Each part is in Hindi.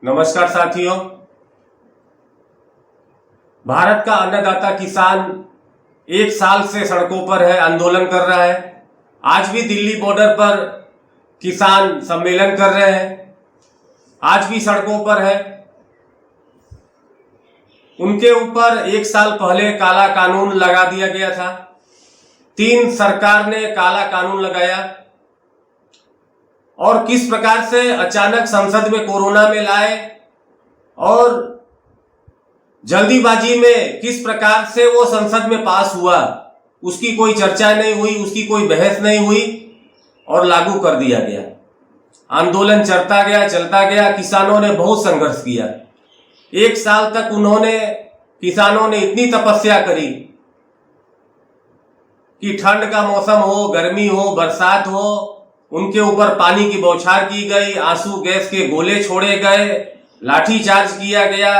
नमस्कार साथियों, भारत का अन्नदाता किसान एक साल से सड़कों पर है, आंदोलन कर रहा है। आज भी दिल्ली बॉर्डर पर किसान सम्मेलन कर रहे हैं, आज भी सड़कों पर है। उनके ऊपर एक साल पहले काला कानून लगा दिया गया था। 3 सरकार ने काला कानून लगाया और किस प्रकार से अचानक संसद में कोरोना में लाए और जल्दीबाजी में किस प्रकार से वो संसद में पास हुआ, उसकी कोई चर्चा नहीं हुई, उसकी कोई बहस नहीं हुई और लागू कर दिया गया। आंदोलन चलता गया। किसानों ने बहुत संघर्ष किया। 1 साल तक किसानों ने इतनी तपस्या करी कि ठंड का मौसम हो, गर्मी हो, बरसात हो, उनके ऊपर पानी की बौछार की गई, आंसू गैस के गोले छोड़े गए, लाठीचार्ज किया गया,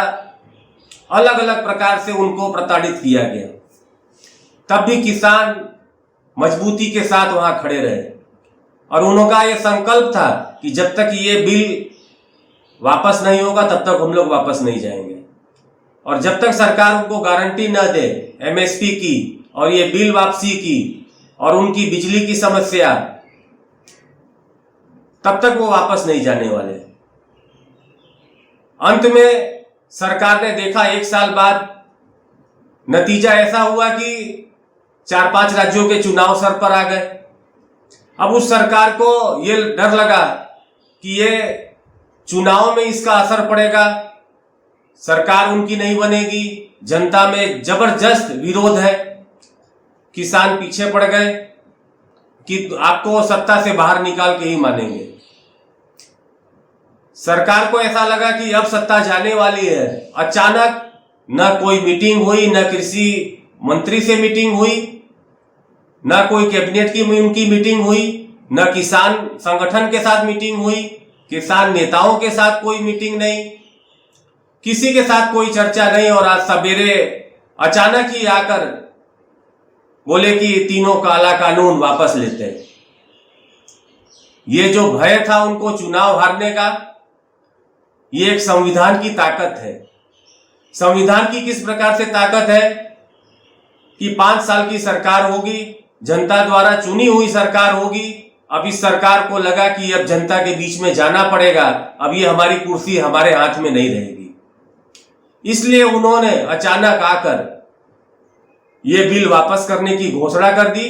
अलग अलग प्रकार से उनको प्रताड़ित किया गया। तब भी किसान मजबूती के साथ वहां खड़े रहे और उनका यह संकल्प था कि जब तक ये बिल वापस नहीं होगा तब तक हम लोग वापस नहीं जाएंगे। और जब तक सरकार उनको गारंटी न दे एमएसपी की और ये बिल वापसी की और उनकी बिजली की समस्या, तब तक वो वापस नहीं जाने वाले। अंत में सरकार ने देखा 1 साल बाद नतीजा ऐसा हुआ कि 4-5 राज्यों के चुनाव सर पर आ गए। अब उस सरकार को ये डर लगा कि ये चुनाव में इसका असर पड़ेगा, सरकार उनकी नहीं बनेगी, जनता में जबरदस्त विरोध है, किसान पीछे पड़ गए कि आपको सत्ता से बाहर निकाल के ही मानेंगे। सरकार को ऐसा लगा कि अब सत्ता जाने वाली है। अचानक न कोई मीटिंग हुई, न कृषि मंत्री से मीटिंग हुई, न कोई कैबिनेट की उनकी मीटिंग हुई, न किसान संगठन के साथ मीटिंग हुई, किसान नेताओं के साथ कोई मीटिंग नहीं, किसी के साथ कोई चर्चा नहीं। और आज सवेरे अचानक ही आकर बोले कि तीनों काला कानून वापस लेते हैं। ये जो भय था उनको चुनाव हारने का, ये एक संविधान की ताकत है। संविधान की किस प्रकार से ताकत है कि 5 साल की सरकार होगी, जनता द्वारा चुनी हुई सरकार होगी। अब इस सरकार को लगा कि अब जनता के बीच में जाना पड़ेगा, अब ये हमारी कुर्सी हमारे हाथ में नहीं रहेगी। इसलिए उन्होंने अचानक आकर ये बिल वापस करने की घोषणा कर दी।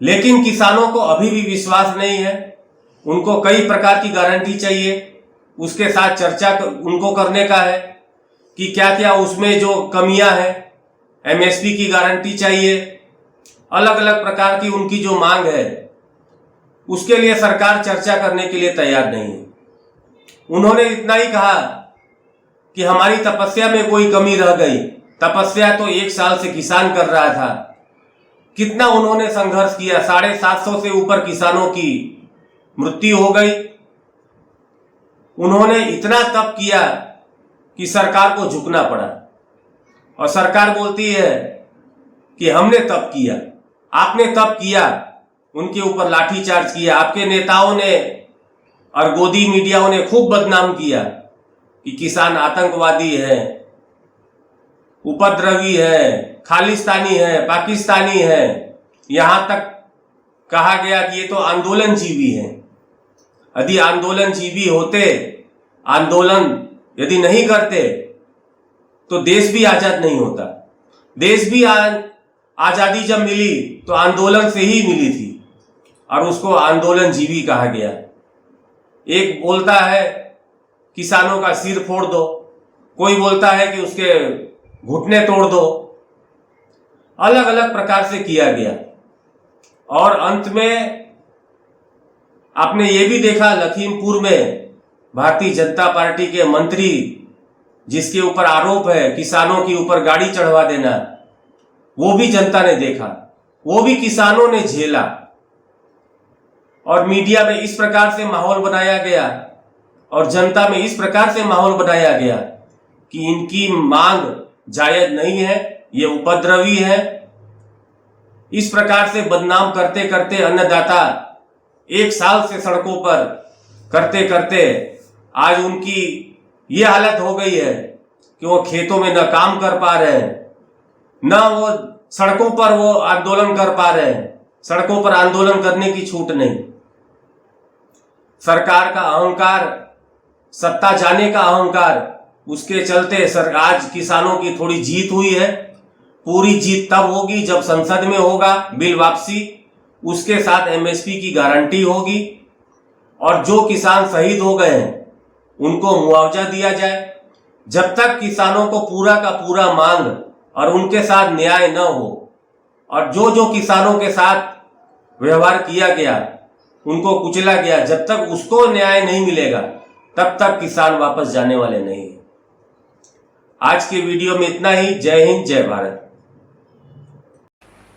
लेकिन किसानों को अभी भी विश्वास नहीं है। उनको कई प्रकार की गारंटी चाहिए, उसके साथ चर्चा उनको करने का है कि क्या क्या उसमें जो कमियां हैं। एमएसपी की गारंटी चाहिए, अलग अलग प्रकार की उनकी जो मांग है, उसके लिए सरकार चर्चा करने के लिए तैयार नहीं है। उन्होंने इतना ही कहा कि हमारी तपस्या में कोई कमी रह गई। तपस्या तो 1 साल से किसान कर रहा था। कितना उन्होंने संघर्ष किया, 750 से ऊपर किसानों की मृत्यु हो गई। उन्होंने इतना तप किया कि सरकार को झुकना पड़ा और सरकार बोलती है कि हमने तप किया, आपने तप किया, उनके ऊपर लाठीचार्ज किया। आपके नेताओं ने और गोदी मीडियाओं ने खूब बदनाम किया कि किसान आतंकवादी है, उपद्रवी है, खालिस्तानी है, पाकिस्तानी है। यहां तक कहा गया कि ये तो आंदोलनजीवी है। यदि आंदोलनजीवी होते, आंदोलन यदि नहीं करते तो देश भी आजाद नहीं होता। देश भी आजादी जब मिली तो आंदोलन से ही मिली थी और उसको आंदोलनजीवी कहा गया। एक बोलता है किसानों का सिर फोड़ दो, कोई बोलता है कि उसके घुटने तोड़ दो। अलग अलग प्रकार से किया गया और अंत में आपने ये भी देखा, लखीमपुर में भारतीय जनता पार्टी के मंत्री जिसके ऊपर आरोप है किसानों के ऊपर गाड़ी चढ़वा देना, वो भी जनता ने देखा, वो भी किसानों ने झेला। और मीडिया में इस प्रकार से माहौल बनाया गया और जनता में इस प्रकार से माहौल बनाया गया कि इनकी मांग जायज नहीं है, ये उपद्रवी है, इस प्रकार से बदनाम करते करते अन्नदाता 1 साल से सड़कों पर करते करते आज उनकी ये हालत हो गई है कि वो खेतों में न काम कर पा रहे हैं, न वो सड़कों पर वो आंदोलन कर पा रहे हैं। सड़कों पर आंदोलन करने की छूट नहीं। सरकार का अहंकार, सत्ता जाने का अहंकार, उसके चलते आज किसानों की थोड़ी जीत हुई है। पूरी जीत तब होगी जब संसद में होगा बिल वापसी, उसके साथ एमएसपी की गारंटी होगी और जो किसान शहीद हो गए हैं उनको मुआवजा दिया जाए। जब तक किसानों को पूरा का पूरा मांग और उनके साथ न्याय न हो और जो जो किसानों के साथ व्यवहार किया गया, उनको कुचला गया, जब तक उसको न्याय नहीं मिलेगा तब तक किसान वापस जाने वाले नहीं। आज के वीडियो में इतना ही। जय हिंद, जय भारत।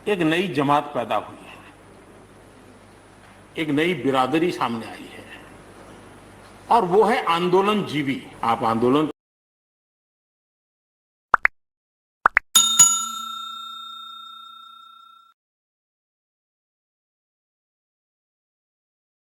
एक नई जमात पैदा हुई है, एक नई बिरादरी सामने आई है और वो है आंदोलन जीवी। आप आंदोलन